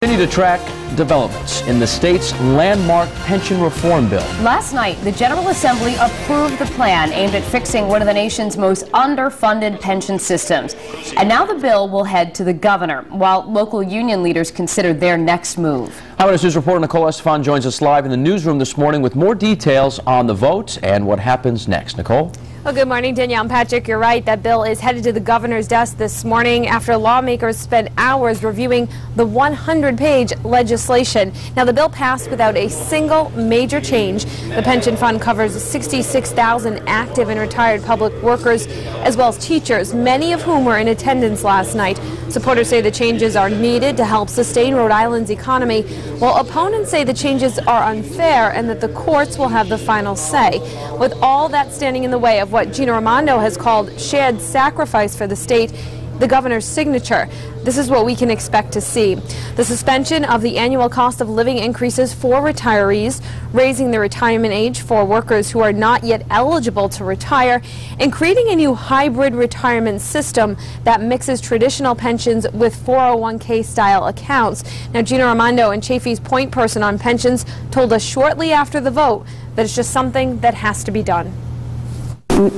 Continue to track developments in the state's landmark pension reform bill. Last night, the General Assembly approved the plan aimed at fixing one of the nation's most underfunded pension systems. And now the bill will head to the governor, while local union leaders consider their next move. Eyewitness News reporter Nicole Estefan joins us live in the newsroom this morning with more details on the vote and what happens next. Nicole? Well, good morning, Danielle and Patrick. You're right. That bill is headed to the governor's desk this morning after lawmakers spent hours reviewing the 100-page legislation. Now, the bill passed without a single major change. The pension fund covers 66,000 active and retired public workers, as well as teachers, many of whom were in attendance last night. Supporters say the changes are needed to help sustain Rhode Island's economy, while opponents say the changes are unfair and that the courts will have the final say. With all that standing in the way of what Gina Raimondo has called shared sacrifice for the state, the governor's signature, this is what we can expect to see. The suspension of the annual cost of living increases for retirees, raising the retirement age for workers who are not yet eligible to retire, and creating a new hybrid retirement system that mixes traditional pensions with 401k style accounts. Now, Gina Raimondo and Chafee's point person on pensions told us shortly after the vote that it's just something that has to be done.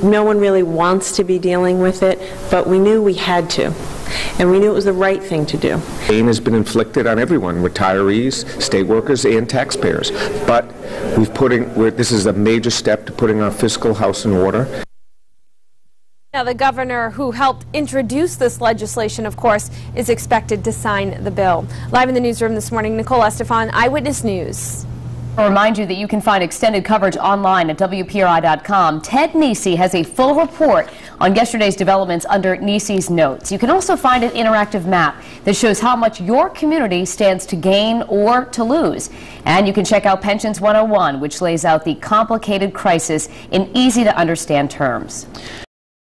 No one really wants to be dealing with it, but we knew we had to, and we knew it was the right thing to do. Pain has been inflicted on everyone, retirees, state workers, and taxpayers. But this is a major step to putting our fiscal house in order. Now, the governor who helped introduce this legislation, of course, is expected to sign the bill. Live in the newsroom this morning, Nicole Estefan, Eyewitness News. I'll remind you that you can find extended coverage online at WPRI.com. Ted Nesi has a full report on yesterday's developments under Nesi's notes. You can also find an interactive map that shows how much your community stands to gain or to lose. And you can check out Pensions 101, which lays out the complicated crisis in easy-to-understand terms.